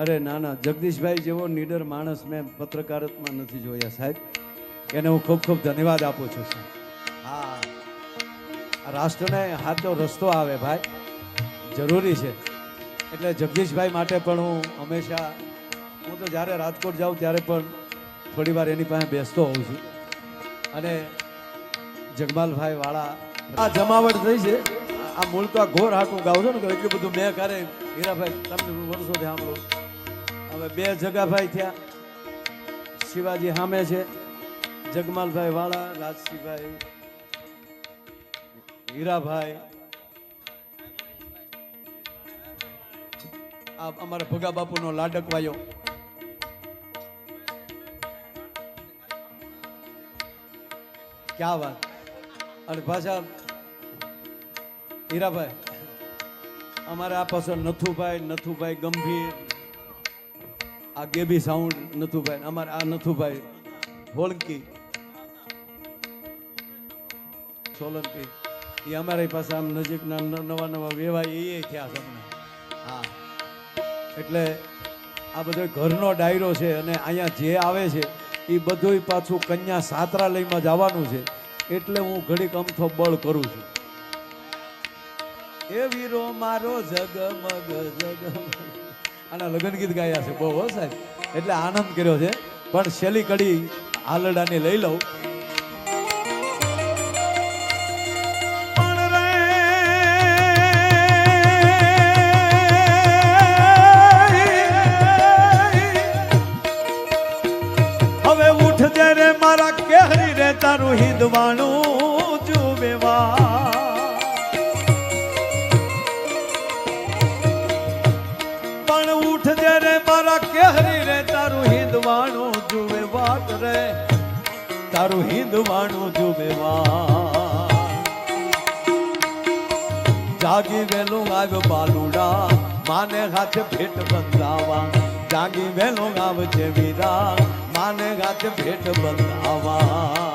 અરે ના ના, જગદીશભાઈ જેવો નીડર માણસ મેં પત્રકારત્વમાં નથી જોયા સાહેબ. એને હું ખૂબ ખૂબ ધન્યવાદ આપું છું સાહેબ. હા, આ રાષ્ટ્રને સાચો રસ્તો આવે ભાઈ, જરૂરી છે. એટલે જગદીશભાઈ માટે પણ હું હંમેશા, હું તો જ્યારે રાજકોટ જાઉં ત્યારે પણ થોડી વાર એની પાસે બેસતો હોઉં છું. અને જગમાલભાઈ વાળા આ જમાવટ થઈ છે. આ મૂળ તો આ ઘોર હાટું ગાઉં છું ને, એટલું બધું મેં કરે હીરાભાઈ તમને વર્ષોથી સાંભળું. હવે બે જગાભાઈ થયા, શિવાજી સામે છે, જગમાલભાઈ વાળા, રાજસિંહભાઈ, હીરાભાઈ, આ અમારા ભગા બાપુનો લાડકવાયો. ક્યાં વાત. અને પાછા હીરાભાઈ અમારે આ પાછળ નથુભાઈ ગંભીર, આ ગેબી સાઉન્ડ નથુભાઈ, અમારે આ નથુભાઈ હોળકી સોલંકી, એ અમારી પાસે આમ નજીકના નવા વેવાય એ થયા છે હમણાં. હા, એટલે આ બધો ઘરનો ડાયરો છે. અને અહીંયા જે આવે છે એ બધું પાછું કન્યા છાત્રાલયમાં જવાનું છે. એટલે હું ઘડીક અમથો બળ કરું છું. એ વીરો મારો જગમગ જગમગ, આના લગ્ન ગીત ગાયા છે બહુ હો સાહેબ, એટલે આનંદ કર્યો છે. પણ છેલ્લી કડી હાલડાની લઈ લઉં. હવે ઉઠ જરે મારા કેહરી રે તારું હિંદવાણું જુવેવા, કેહરી રે તારું હિંદવાણું જુએ વાત રે, તારું હિંદવાણું જુએ વાત. જાગી વેલો આવ્યો બાલુડા, માને હાથે ભેટ બંધાવા. જાગી વેલો આવ છે વીરા, માને હાથે ભેટ બંધાવા.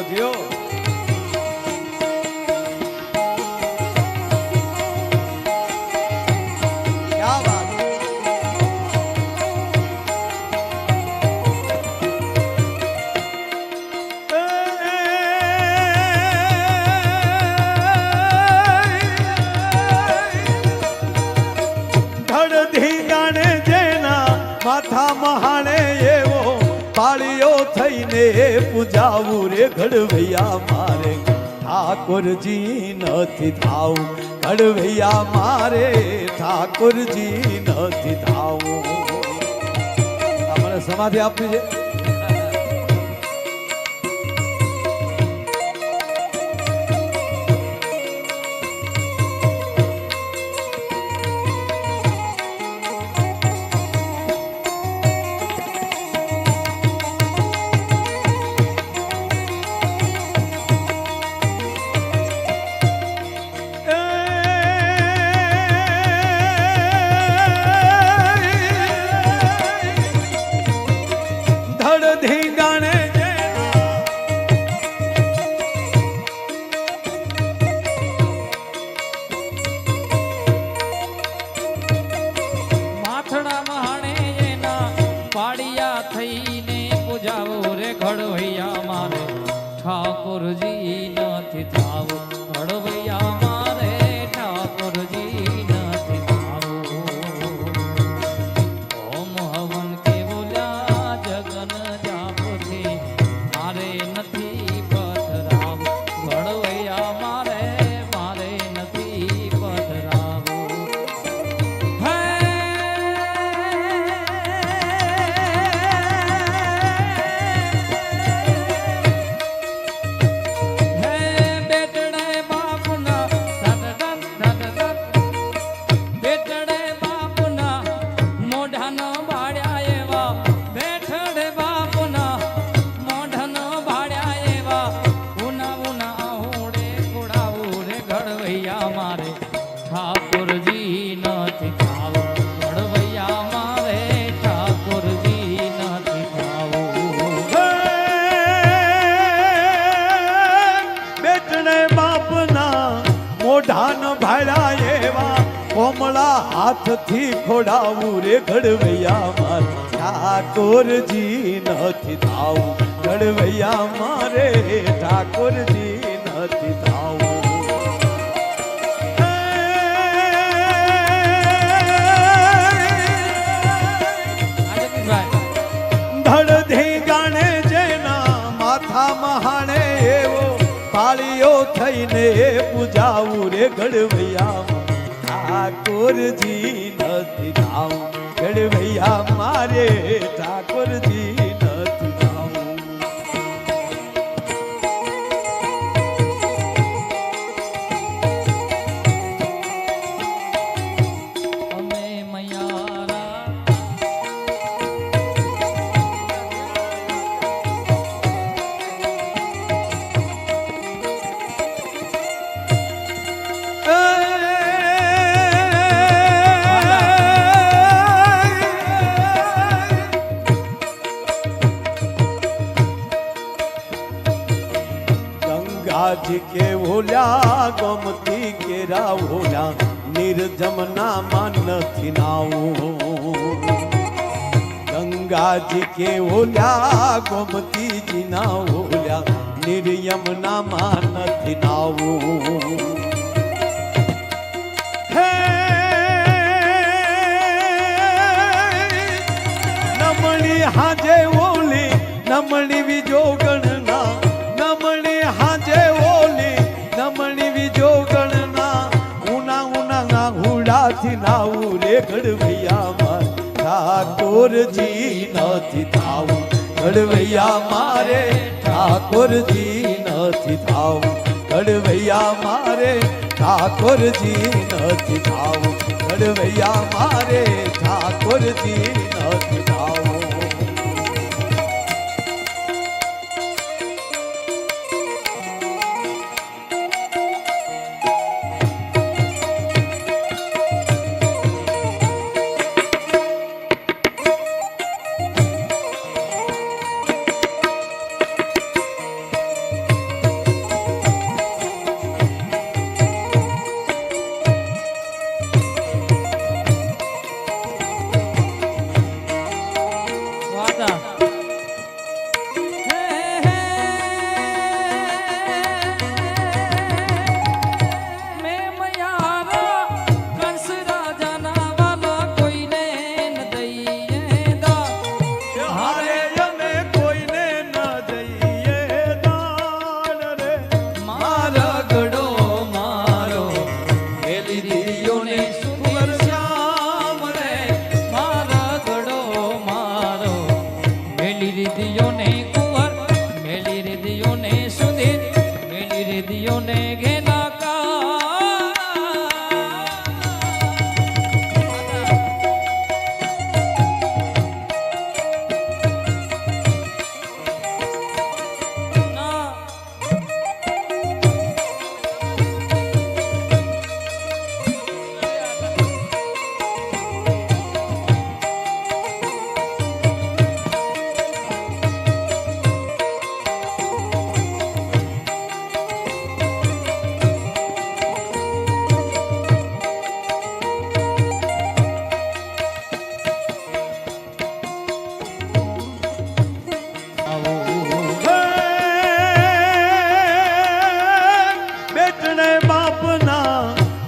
જીઓ ક્યા વાત. ધડ ધીંગાણે જેના માથા મહાણે એવો પાળીઓ થઈને પૂજાવું રે ઘડવૈયા મારે. ઠાકોરજી નથી થાવું ઘડવૈયા મારે, ઠાકોરજી નથી થાવું. મને સમાધિ આપવી છે. ઠાકોરજી નથી ખાવું ઘડવૈયા મારે ઠાકોરજી નથી ખાવું બેટણે બાપના મોઢાન ભાડા એવા કોમળા હાથથી ખોડાવું રે ઘડવૈયા મારે ઠાકોરજી નથી થાવું ઘડવૈયા મારે ઠાકોરજી નથી થાવું ધડધી ગાણે જેના માથા મહાણે એવો પાળીઓ થઈને પૂજાવું રે ઘડવૈયા ઠાકોરજી નથી થાવું ઘડવૈયા મારે ઠાકોરજી નથી થાવું અમે મયારા ગંગાજી કે ઓલ્યા ગોમતી કેરા ઓલ્યા નિર્જમના માં નથી નાવું ગંગાજી કે ઓલ્યા ગોમતીજી ના ઓલ્યા નિર્યમના માં નથી નાવું હે નમણી હાજે ઓલી નમણી વિજો ગણના નમણી હાજે ઓલી નમણી વિજો ગણના ઉના ઉના હુડાથી નાવું રે ઘડવૈયા મારે ઠાકોરજી નથી થાવું ઘડવૈયા મારે ઠાકોરજી નથી થાવું ઘડવૈયા મારે ઠાકોરજી નથી થાવું ઘડવૈયા મારે ઠાકોરજી નથી થાવું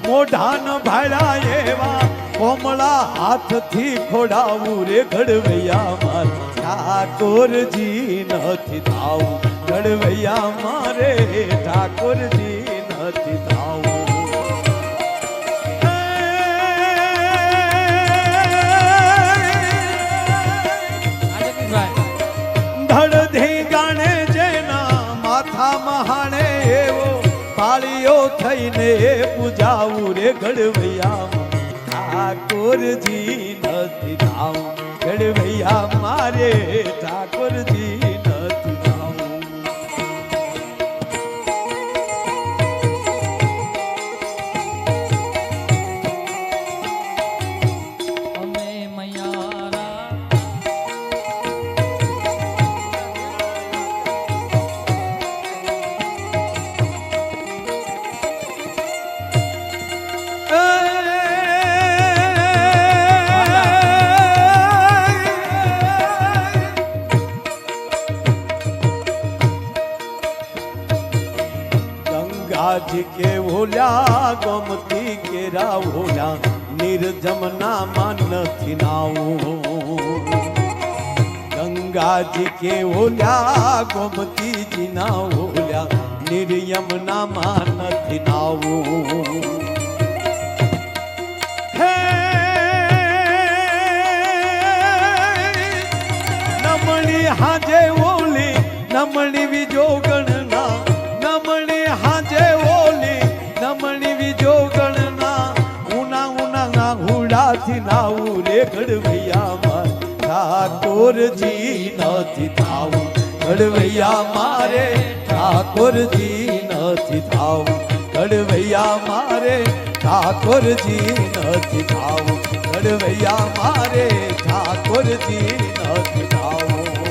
મોઢાન ભાડા એવા કોમળા હાથથી ખોડાવું રે ઘડવૈયા મારે ઠાકોરજી નથી થાવું ઘડવૈયા મારે ઠાકોરજી નથી થાવું ધડધી ગાણે જેના માથા મહાણે એવો પાળીઓ થઈને પૂજાવું રે ઘડવૈયા ઠાકોરજી નથી થાવું ઘડવૈયા મારે ઠાકોરજી નથી થાવું ગંગાજી કે ઓલ્યા ગોમતી કેરા ઓલ્યા નિર્જમના માં નથી નાવું ગંગાજી કે ઓલ્યા ગોમતીજી ના ઓલ્યા નિર્યમના માં નથી નાવું હે નમણી હાજે ઓલી નમણી વિજો ગણના નમણી હાજે ઓલી નમણી વિજો ગણના ઉના ઉના ના હુડાથી નાવું રે ઘડવૈયામાં ઠાકોરજી નથી થાવું ઘડવૈયા મારે ઠાકોરજી નથી થાવું ઘડવૈયા મારે ઠાકોરજી નથી થાવું ઘડવૈયા મારે ઠાકોરજી નથી થાવું